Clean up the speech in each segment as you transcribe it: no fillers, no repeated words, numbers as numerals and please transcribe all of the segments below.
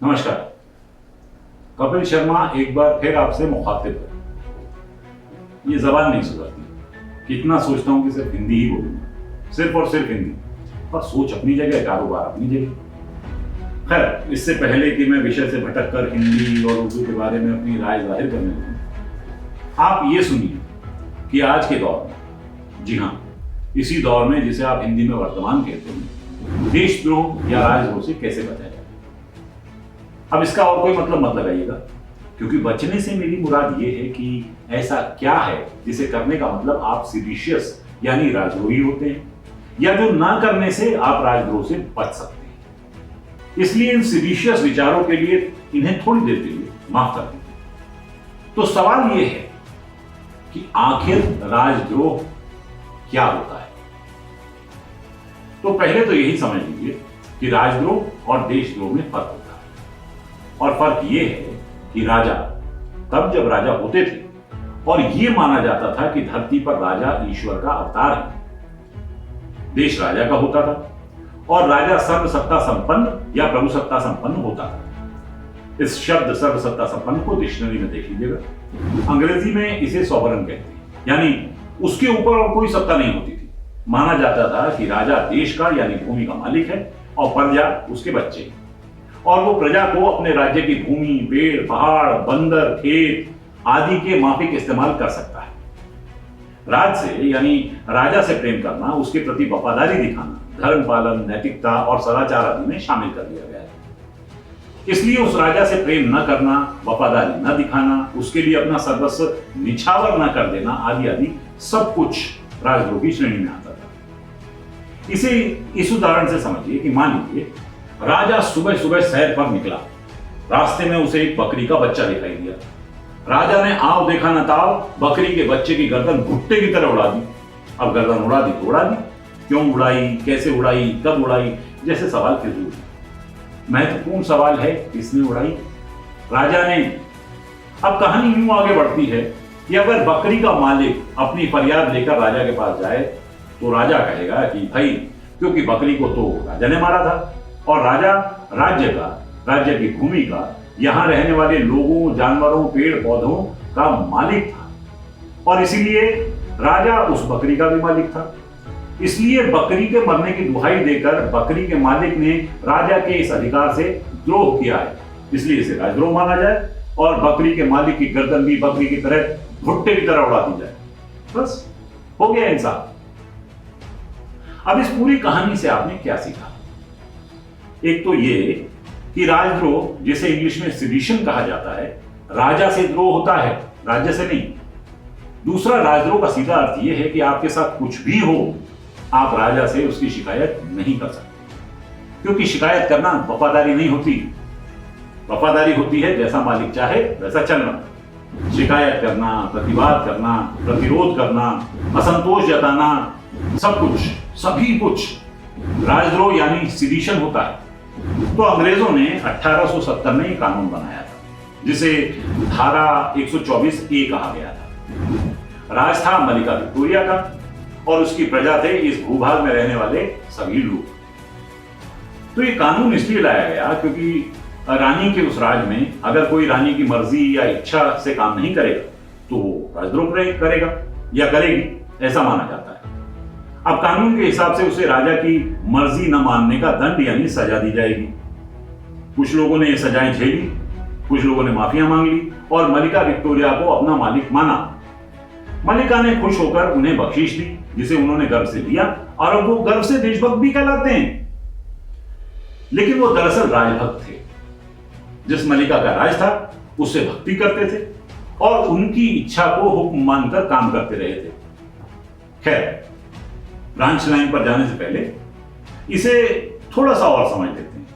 नमस्कार। कपिल शर्मा एक बार फिर आपसे मुखातिब है। ये जबान नहीं सुधरती। कितना सोचता हूं कि सिर्फ हिंदी ही बोलूंगा, सिर्फ और सिर्फ हिंदी, पर सोच अपनी जगह, कारोबार अपनी जगह। खैर, इससे पहले कि मैं विषय से भटक कर हिंदी और उर्दू के बारे में अपनी राय जाहिर करने लगूं, आप ये सुनिए कि आज के दौर में, जी हाँ, इसी दौर में जिसे आप हिंदी में वर्तमान कहते हैं, देशद्रोह या राजद्रोह से कैसे बचा जाए। अब इसका और कोई मतलब मत लगाइएगा, क्योंकि बचने से मेरी मुराद ये है कि ऐसा क्या है जिसे करने का मतलब आप सिडिशियस यानी राजद्रोही होते हैं, या जो ना करने से आप राजद्रोह से बच सकते हैं। इसलिए इन सिडिशियस विचारों के लिए इन्हें थोड़ी देर के लिए माफ कर दीजिए। तो सवाल यह है कि आखिर राजद्रोह क्या होता है। तो पहले तो यही समझ लीजिए कि राजद्रोह और देशद्रोह में फर्क होता है। और फर्क यह है कि राजा तब जब राजा होते थे और यह माना जाता था कि धरती पर राजा ईश्वर का अवतार है, देश राजा का होता था और राजा सर्वसत्ता संपन्न या प्रभुसत्ता संपन्न होता था। इस शब्द सर्वसत्ता संपन्न को डिक्शनरी में देख लीजिएगा। अंग्रेजी में इसे सॉवरन कहते हैं, यानी उसके ऊपर और कोई सत्ता नहीं होती थी। माना जाता था कि राजा देश का यानी भूमि का मालिक है और प्रजा उसके बच्चे हैं, और वो प्रजा को अपने राज्य की भूमि, पेड़, पहाड़, बंदर, खेत आदि के माफिक इस्तेमाल कर सकता है। राज से यानी राजा से प्रेम करना, उसके प्रति वफादारी दिखाना, धर्म पालन, नैतिकता और सदाचार आदि में शामिल कर लिया गया है। इसलिए उस राजा से प्रेम न करना, वफादारी न दिखाना, उसके लिए अपना सर्वस्व निछावर न कर देना आदि आदि सब कुछ राजद्रोह की श्रेणी में आता था। इसे इस उदाहरण से समझिए कि मान लीजिए राजा सुबह सुबह सैर पर निकला, रास्ते में उसे एक बकरी का बच्चा दिखाई दिया। राजा ने आओ देखा न ताओ बकरी के बच्चे की गर्दन भुट्टे की तरह उड़ा दी। अब गर्दन उड़ा दी तो उड़ा दी, क्यों उड़ाई, कैसे उड़ाई, कब उड़ाई जैसे सवाल फिजूल है। महत्वपूर्ण सवाल है किसने उड़ाई, राजा ने। अब कहानी यूं आगे बढ़ती है कि अगर बकरी का मालिक अपनी फरियाद लेकर राजा के पास जाए तो राजा कहेगा कि भाई, क्योंकि बकरी को तो राजा ने मारा था और राजा राज्य का, राज्य की भूमि का, यहां रहने वाले लोगों, जानवरों, पेड़ पौधों का मालिक था, और इसीलिए राजा उस बकरी का भी मालिक था। इसलिए बकरी के मरने की दुहाई देकर बकरी के मालिक ने राजा के इस अधिकार से द्रोह किया है, इसलिए इसे राजद्रोह माना जाए और बकरी के मालिक की गर्दन भी बकरी की तरह भुट्टे की तरह उड़ा दी जाए। बस हो गया इंसाफ। अब इस पूरी कहानी से आपने क्या सीखा? एक तो ये कि राजद्रोह, जिसे इंग्लिश में सिडिशन कहा जाता है, राजा से द्रोह होता है, राज्य से नहीं। दूसरा, राजद्रोह का सीधा अर्थ यह है कि आपके साथ कुछ भी हो, आप राजा से उसकी शिकायत नहीं कर सकते, क्योंकि शिकायत करना वफादारी नहीं होती। वफादारी होती है जैसा मालिक चाहे वैसा चलना। शिकायत करना, प्रतिवाद करना, प्रतिरोध करना, असंतोष जताना, सब कुछ, सभी कुछ राजद्रोह यानी सिडिशन होता है। तो अंग्रेजों ने 1870 में कानून बनाया था, जिसे धारा 124A कहा गया था। राज था मलिका विक्टोरिया का और उसकी प्रजा थे इस भूभाग में रहने वाले सभी लोग। तो ये कानून इसलिए लाया गया क्योंकि रानी के उस राज में अगर कोई रानी की मर्जी या इच्छा से काम नहीं करेगा तो वो राजद्रोह करेगा या करेगी, ऐसा माना जाता है। अब कानून के हिसाब से उसे राजा की मर्जी न मानने का दंड यानी सजा दी जाएगी। कुछ लोगों ने ये सजाएं झेली, कुछ लोगों ने माफिया मांग ली और मलिका विक्टोरिया को अपना मालिक माना। मलिका ने खुश होकर उन्हें बख्शीश दी, जिसे उन्होंने गर्व से लिया, और अब वो गर्व से देशभक्त भी कहलाते हैं। लेकिन वो दरअसल राजभक्त थे। जिस मलिका का राज था उससे भक्ति करते थे और उनकी इच्छा को हुक्म मानकर काम करते रहे थे। खैर, ब्रांच लाइन पर जाने से पहले इसे थोड़ा सा और समझ लेते हैं।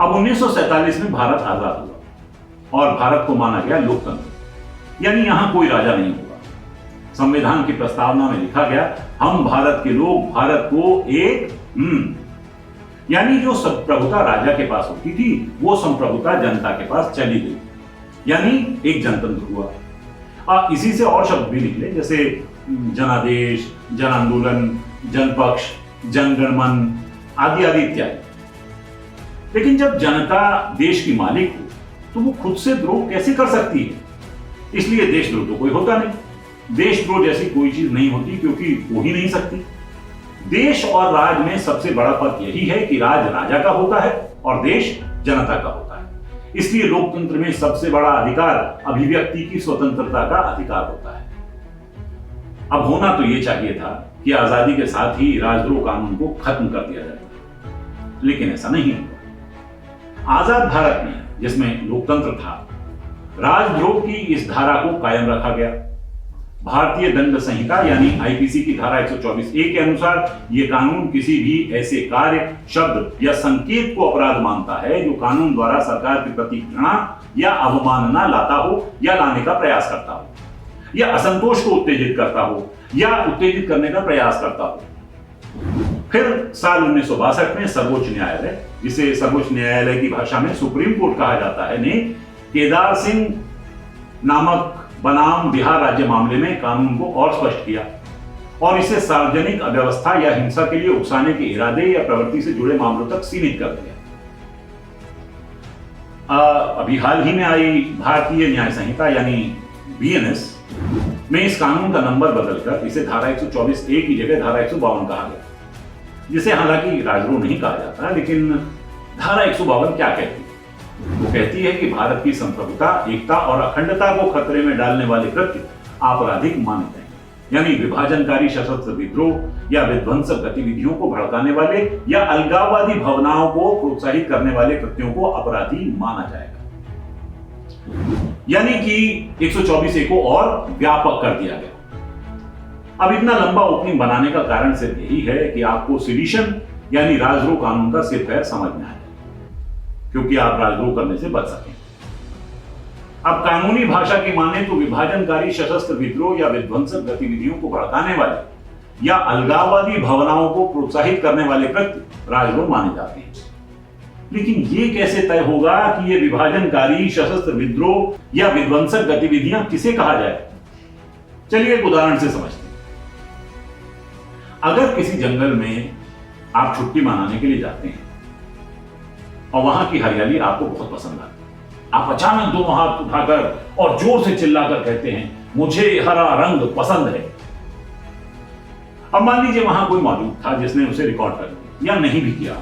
अब 1947 में भारत आजाद हुआ और भारत को माना गया लोकतंत्र, यानी यहां कोई राजा नहीं होगा। संविधान की प्रस्तावना में लिखा गया, हम भारत के लोग भारत को एक यानी जो संप्रभुता राजा के पास होती थी वो संप्रभुता जनता के पास चली गई, यानी एक जनतंत्र हुआ। इसी से और शब्द भी निकले, जैसे जनादेश, जन आंदोलन, जनपक्ष, जनगणमन आदि आदि इत्यादि। लेकिन जब जनता देश की मालिक हो तो वो खुद से द्रोह कैसे कर सकती है? इसलिए देशद्रोह तो कोई होता नहीं। देशद्रोह जैसी कोई चीज नहीं होती, क्योंकि हो ही नहीं सकती। देश और राज में सबसे बड़ा फर्क यही है कि राज राजा का होता है और देश जनता का होता है। इसलिए लोकतंत्र में सबसे बड़ा अधिकार अभिव्यक्ति की स्वतंत्रता का अधिकार होता है। अब होना तो यह चाहिए था कि आजादी के साथ ही राजद्रोह कानून को खत्म कर दिया जाए, लेकिन ऐसा नहीं हुआ। आजाद भारत में, जिसमें लोकतंत्र था, राजद्रोह की इस धारा को कायम रखा गया। भारतीय दंड संहिता यानी आईपीसी की धारा 124A के अनुसार यह कानून किसी भी ऐसे कार्य, शब्द या संकेत को अपराध मानता है जो कानून द्वारा सरकार के प्रति घृणा या अवमानना लाता हो या लाने का प्रयास करता हो, या असंतोष को उत्तेजित करता हो या उत्तेजित करने का प्रयास करता हो। फिर साल 1962 में सर्वोच्च न्यायालय, जिसे सर्वोच्च न्यायालय की भाषा में सुप्रीम कोर्ट कहा जाता है, ने केदार सिंह नामक बनाम बिहार राज्य मामले में कानून को और स्पष्ट किया और इसे सार्वजनिक अव्यवस्था या हिंसा के लिए उकसाने के इरादे या प्रवृत्ति से जुड़े मामलों तक सीमित कर दिया। अभी हाल ही में आई भारतीय न्याय संहिता यानी बीएनएस में इस कानून का नंबर बदलकर इसे धारा 124A की जगह धारा 152 कहा गया, जिसे हालांकि राजद्रोह नहीं कहा जाता, लेकिन धारा 152 क्या कहती है? वो कहती है कि भारत की संप्रभुता, एकता और अखंडता को खतरे में डालने वाले कृत्य आपराधिक माने जाएंगे, यानी विभाजनकारी सशस्त्र विद्रोह या विध्वंसक गतिविधियों को भड़काने वाले या अलगाववादी भावनाओं को प्रोत्साहित करने वाले कृत्यों को अपराधी माना जाएगा। यानी कि 124A को और व्यापक कर दिया गया। अब इतना लंबा ओपनिंग बनाने का कारण सिर्फ यही है कि आपको सिडिशन यानी राजद्रोह कानून का सिर पैर समझ में आए, क्योंकि आप राजद्रोह करने से बच सकें। अब कानूनी भाषा की माने तो विभाजनकारी सशस्त्र विद्रोह या विध्वंसक गतिविधियों को भड़काने वाले या अलगाववादी भावनाओं को प्रोत्साहित करने वाले कृत्य राजद्रोह माने जाते हैं। लेकिन यह कैसे तय होगा कि यह विभाजनकारी सशस्त्र विद्रोह या विध्वंसक गतिविधियां किसे कहा जाए? चलिए एक उदाहरण से समझते हैं। अगर किसी जंगल में आप छुट्टी मनाने के लिए जाते हैं और वहां की हरियाली आपको बहुत पसंद आती है, आप अचानक दोनों हाथ उठाकर और जोर से चिल्लाकर कहते हैं, मुझे हरा रंग पसंद है। अब मान लीजिए वहां कोई मौजूद था जिसने उसे रिकॉर्ड कर दिया या नहीं भी किया,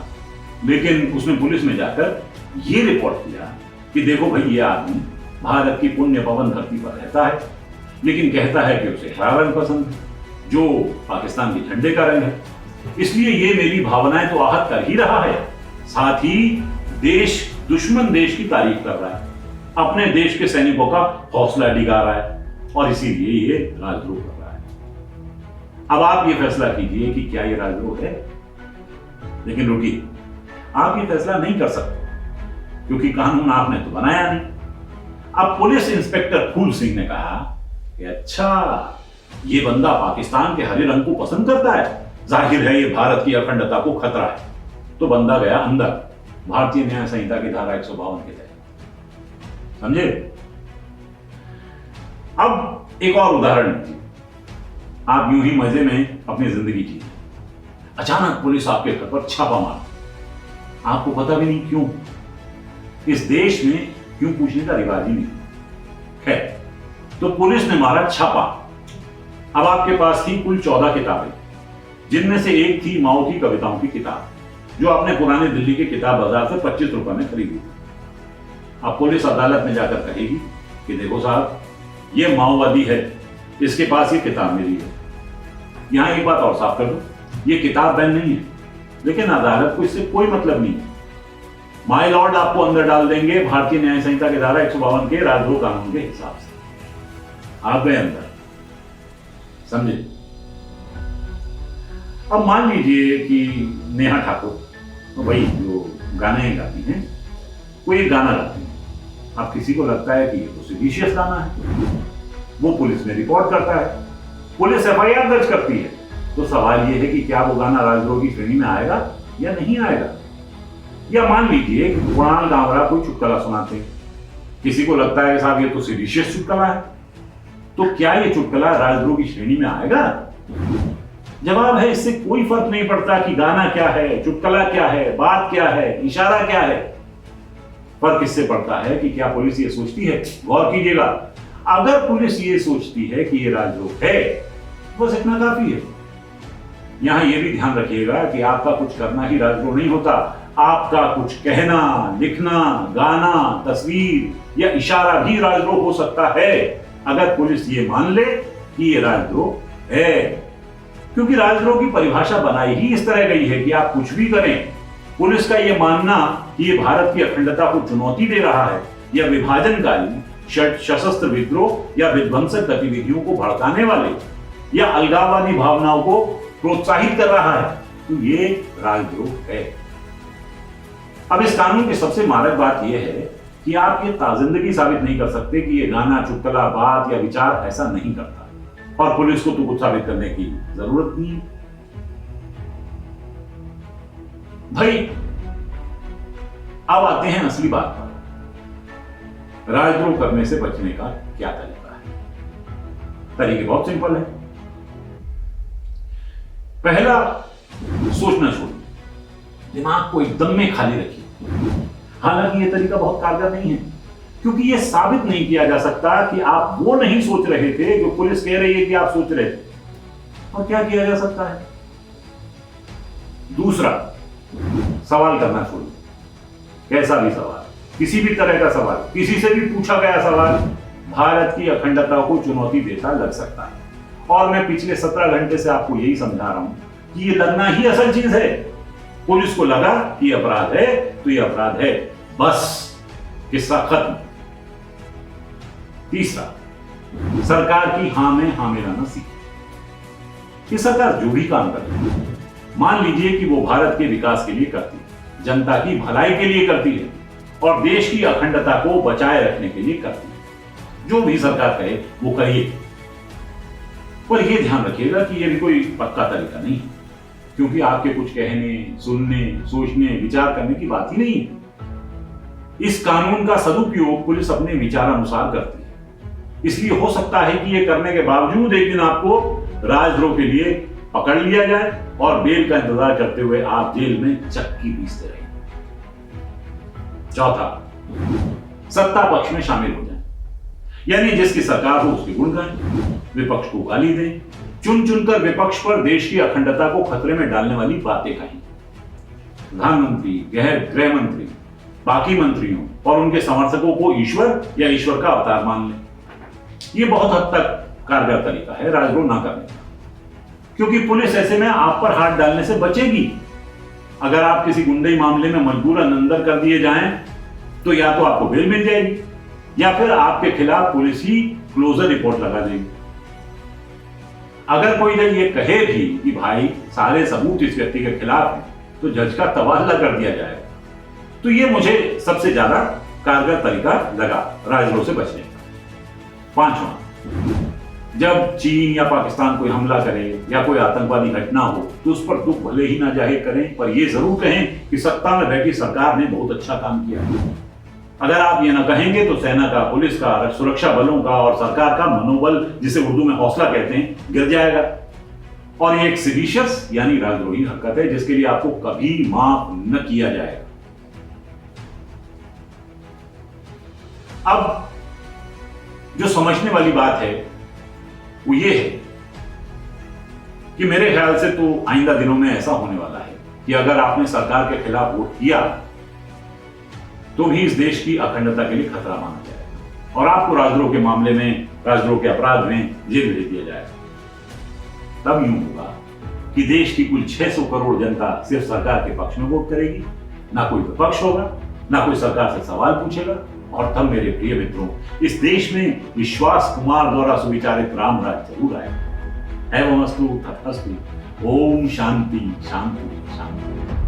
लेकिन उसने पुलिस में जाकर यह रिपोर्ट किया कि देखो भाई, ये आदमी भारत की पुण्य पवन धरती पर रहता है, लेकिन कहता है कि उसे हरा रंग पसंद है, जो पाकिस्तान के झंडे का रंग है, इसलिए ये मेरी भावनाएं तो आहत कर ही रहा है, साथ ही दुश्मन देश की तारीफ कर रहा है, अपने देश के सैनिकों का हौसला डिगा रहा है और इसीलिए ये राजद्रोह कर रहा है। अब आप ये फैसला कीजिए कि क्या ये राजद्रोह है। लेकिन रुकिए, आप ये फैसला नहीं कर सकते क्योंकि कानून आपने तो बनाया नहीं। अब पुलिस इंस्पेक्टर फूल सिंह ने कहा कि अच्छा, ये बंदा पाकिस्तान के हरे रंग को पसंद करता है, जाहिर है ये भारत की अखंडता को खतरा है, तो बंदा गया अंदर भारतीय न्याय संहिता की धारा 152 के तहत। समझे? अब एक और उदाहरण लीजिए। आप यूं ही मजे में अपनी जिंदगी जीते, अचानक पुलिस आपके घर पर छापा मार, आपको पता भी नहीं क्यों। इस देश में क्यों पूछने का रिवाज ही नहीं है। तो पुलिस ने मारा छापा। अब आपके पास थी कुल 14 किताबें, जिनमें से एक थी माओ की कविताओं की किताब, जो आपने पुराने दिल्ली के किताब बाजार से 25 रुपए में खरीदी। अब पुलिस अदालत में जाकर कहेगी कि देखो साहब, ये माओवादी है, इसके पास ये किताब मिली है। यहां एक बात और साफ कर दो, ये किताब बैन नहीं है, लेकिन अदालत को इससे कोई मतलब नहीं है। माय लॉर्ड आपको अंदर डाल देंगे भारतीय न्याय संहिता के धारा 152 के राजद्रोह कानून के हिसाब से। आप गए अंदर, समझे? अब मान लीजिए कि नेहा ठाकुर, तो भाई जो गाने गाती हैं, कोई एक गाना गाती है। अब किसी को लगता है कि ये तो सेडिशियस गाना है, वो पुलिस में रिपोर्ट करता है, पुलिस एफआईआर दर्ज करती है। तो सवाल ये है कि क्या वो गाना राजद्रोह की श्रेणी में आएगा या नहीं आएगा। या मान लीजिए कि कुणाल कामरा कोई चुटकुला सुनाते हैं, किसी को लगता है कि साहब ये तो सेडिशियस चुटकुला है, तो क्या ये चुटकुला राजद्रोह की श्रेणी में आएगा? जवाब है इससे कोई फर्क नहीं पड़ता कि गाना क्या है, चुटकुला क्या है, बात क्या है, इशारा क्या है। फर्क इससे पड़ता है कि क्या पुलिस ये सोचती है। गौर कीजिएगा, अगर पुलिस ये सोचती है कि ये राजद्रोह है, बस इतना काफी है। यहां यह भी ध्यान रखिएगा कि आपका कुछ करना ही राजद्रोह नहीं होता। आपका कुछ कहना, लिखना, गाना, तस्वीर या इशारा भी राजद्रोह हो सकता है, अगर पुलिस ये मान ले कि ये राजद्रोह है। क्योंकि राजद्रोह की परिभाषा बनाई ही इस तरह गई है कि आप कुछ भी करें, पुलिस का यह मानना कि ये भारत की अखंडता को चुनौती दे रहा है या विभाजनकारी सशस्त्र विद्रोह या विध्वंसक गतिविधियों को भड़काने वाले या अलगाववादी भावनाओं को प्रोत्साहित कर रहा है, तो ये राजद्रोह है। अब इस कानून की सबसे मारक बात यह है कि आप ये ताजिंदगी साबित नहीं कर सकते कि ये गाना, चुटकुला, बात या विचार ऐसा नहीं करता, और पुलिस को तो कुछ साबित करने की जरूरत नहीं है। भाई अब आते हैं असली बात पर। राजद्रोह करने से बचने का क्या तरीका है? तरीके बहुत सिंपल है। पहला, सोचना छोड़िए, दिमाग को एकदम में खाली रखिए। हालांकि यह तरीका बहुत कारगर नहीं है, क्योंकि यह साबित नहीं किया जा सकता कि आप वो नहीं सोच रहे थे जो पुलिस कह रही है कि आप सोच रहे थे। और क्या किया जा सकता है? दूसरा, सवाल करना छोड़िए। कैसा भी सवाल, किसी भी तरह का सवाल, किसी से भी पूछा गया सवाल भारत की अखंडता को चुनौती देता लग सकता है। और मैं पिछले 17 घंटे से आपको यही समझा रहा हूं कि ये लगना ही असल चीज है। पुलिस को लगा कि यह अपराध है तो यह अपराध है, बस किस्सा खत्म। तीसरा, सरकार की हां में हां मिलाना सीखे। कि सरकार जो भी काम करती है, मान लीजिए कि वो भारत के विकास के लिए करती है, जनता की भलाई के लिए करती है और देश की अखंडता को बचाए रखने के लिए करती है। जो भी सरकार करे वो करिए, पर यह ध्यान रखिएगा कि यह भी कोई पक्का तरीका नहीं है, क्योंकि आपके कुछ कहने, सुनने, सोचने, विचार करने की बात ही नहीं है। इस कानून का सदुपयोग पुलिस अपने विचारानुसार करती है, इसलिए हो सकता है कि यह करने के बावजूद एक दिन आपको राजद्रोह के लिए पकड़ लिया जाए और बेल का इंतजार करते हुए आप जेल में चक्की पीसते रहे। चौथा, सत्ता पक्ष में शामिल हो जाए, यानी जिसकी सरकार हो उसके गुण गाएं, विपक्ष को गाली दें, चुन चुनकर विपक्ष पर देश की अखंडता को खतरे में डालने वाली बातें कहें। प्रधानमंत्री, गृह मंत्री, बाकी मंत्रियों और उनके समर्थकों को ईश्वर या ईश्वर का अवतार मान लें। यह बहुत हद तक कारगर तरीका है राजद्रोह ना करने का, क्योंकि पुलिस ऐसे में आप पर हाथ डालने से बचेगी। अगर आप किसी गुंडई मामले में मजबूरन अंदर कर दिए जाएं, तो या तो आपको बेल मिल जाएगी या फिर आपके खिलाफ पुलिस ही क्लोजर रिपोर्ट लगा देगी। अगर कोई जज ये कहे भी कि भाई सारे सबूत इस व्यक्ति के खिलाफ हैं, तो जज का तबादला कर दिया जाएगा। तो ये मुझे सबसे ज्यादा कारगर तरीका लगा राजद्रोह से बचने का। पांचवा, जब चीन या पाकिस्तान कोई हमला करे या कोई आतंकवादी घटना हो, तो उस पर दुख भले ही ना जाहिर करें, पर यह जरूर कहें कि सत्ता में बैठी सरकार ने बहुत अच्छा काम किया। अगर आप ये ना कहेंगे तो सेना का, पुलिस का, सुरक्षा बलों का और सरकार का मनोबल, जिसे उर्दू में हौसला कहते हैं, गिर जाएगा। और ये एक सिडिशियस यानी राजद्रोही हरकत है, जिसके लिए आपको कभी माफ न किया जाएगा। अब जो समझने वाली बात है वो ये है कि मेरे ख्याल से तो आइंदा दिनों में ऐसा होने वाला है कि अगर आपने सरकार के खिलाफ वोट किया तो भी इस देश की अखंडता के लिए खतरा माना जाएगा और आपको राजद्रोह के मामले में, राजद्रोह के अपराध में जेल भेज दिया जाएगा। तब यूं होगा कि देश की कुल 600 करोड़ जनता सिर्फ सरकार के पक्ष में वोट करेगी, ना कोई विपक्ष होगा, ना कोई सरकार से सवाल पूछेगा। और तब मेरे प्रिय मित्रों, इस देश में विश्वास कुमार द्वारा सुविचारित राम राज्य जरूर आएगा। एवं अस्तु तथास्तु। ओम शांति शांति शांति।